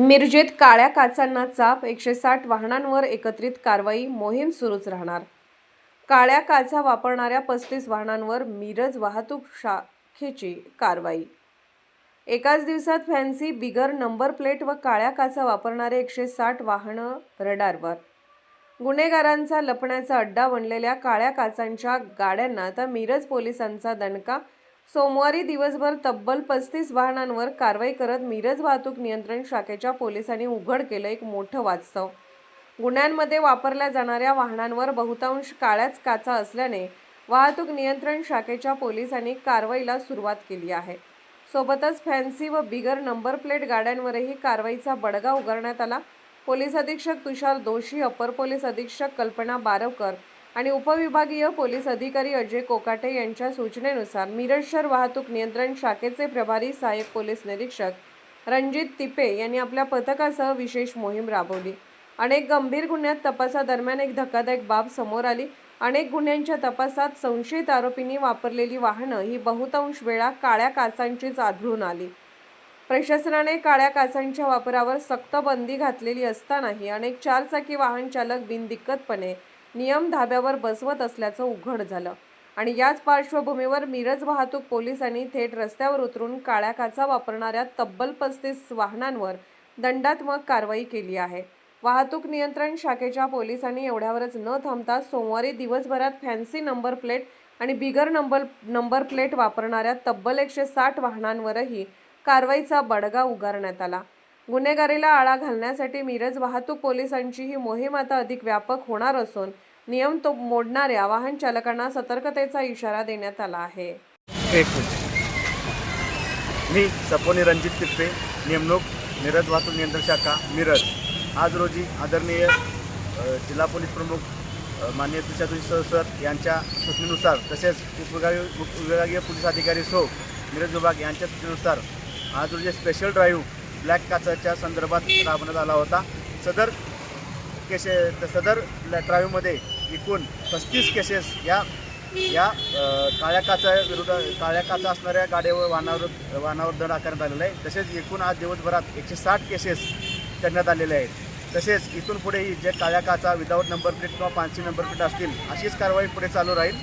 मिरजेत काळ्या काचांना चाप, 160 वाहनांवर एकत्रित कारवाई, मोहीम सुरूच राहणार. काळ्या काचा वापरणाऱ्या 35 वाहनांवर मिरज वाहतूक शाखेची कारवाई. एकाच दिवसात फॅन्सी बिगर नंबर प्लेट व काळ्या काचा वापरणारे 160 वाहनं रडारवर. गुन्हेगारांचा लपण्याचा अड्डा बनलेल्या काळ्या काचांच्या गाड्यांना आता मिरज पोलिसांचा दणका. सोमवारी दिवसभर तब्बल 35 वाहनांवर कारवाई करत मिरज वाहतूक नियंत्रण शाखेच्या पोलिसांनी उघड केलं एक मोठं वास्तव. गुन्ह्यांमध्ये वापरल्या जाणाऱ्या वाहनांवर बहुतांश काळ्याच काचा असल्याने वाहतूक नियंत्रण शाखेच्या पोलिसांनी कारवाईला सुरुवात केली आहे. सोबतच फॅन्सी व बिगर नंबर प्लेट गाड्यांवरही कारवाईचा बडगा उगारण्यात आला. पोलीस अधीक्षक तुषार दोशी, अपर पोलीस अधीक्षक कल्पना बारवकर आणि उपविभागीय पोलीस अधिकारी अजय कोकाटे यांच्या सूचनेनुसार मिरज शहर वाहतूक नियंत्रण शाखेचे प्रभारी सहाय्यक पोलीस निरीक्षक रणजित तिपे यांनी आपल्या पथकासह विशेष मोहीम राबवली. अनेक गंभीर गुन्ह्यात तपासादरम्यान एक धक्कादायक बाब समोर आली. अनेक गुन्ह्यांच्या तपासात संशयित आरोपींनी वापरलेली वाहनं ही बहुतांश वेळा काळ्या काचांचीच आढळून आली. प्रशासनाने काळ्या काचांच्या वापरावर सक्त बंदी घातलेली असतानाही अनेक चारचाकी वाहन चालक बिनदिक्कतपणे नियम धाब्यावर बसवत असल्याचं उघड झालं आणि याच पार्श्वभूमीवर मिरज वाहतूक पोलिसांनी थेट रस्त्यावर उतरून काळ्या काचा वापरणाऱ्या तब्बल 35 वाहनांवर दंडात्मक कारवाई केली आहे. वाहतूक नियंत्रण शाखेच्या पोलिसांनी एवढ्यावरच न थांबता सोमवारी दिवसभरात फॅन्सी नंबर प्लेट आणि बिगर नंबर प्लेट वापरणाऱ्या तब्बल 160 वाहनांवरही कारवाईचा बडगा उगारण्यात आला. गुन्हेगारीला आळा घालण्यासाठी मिरज वाहतूक पोलिसांची ही मोहीम आता अधिक व्यापक होणार असून नियम मोडणाऱ्या वाहन चालकांना सतर्कतेचा इशारा देण्यात आला आहे. मी सपोनी रणजित तिप्पे, नेमणूक मिरज वाहतूक नियंत्रण शाखा मिरज. आज रोजी आदरणीय जिल्हा पोलीस प्रमुख माननीय तुषार सर यांच्या सूचनेनुसार तसेच उपविभागीय पोलीस अधिकारी सो मिरज विभाग यांच्या सूचनेनुसार आज रोजी स्पेशल ड्राईव्ह ब्लॅक काचाच्या संदर्भात राबवण्यात आला होता. सदर ड्राईव्हमध्ये एकूण 35 केसेस या काळ्या काचा असणाऱ्या गाड्यावर वाहनावर दंड आकारण्यात आलेला आहे. तसेच एकूण आज दिवसभरात 160 केसेस करण्यात आलेले आहेत. तसेच इथून पुढेही जे काळ्या काचा विदाऊट नंबर प्लेट किंवा फॅन्सी नंबर प्लेट असतील अशीच कारवाई पुढे चालू राहील.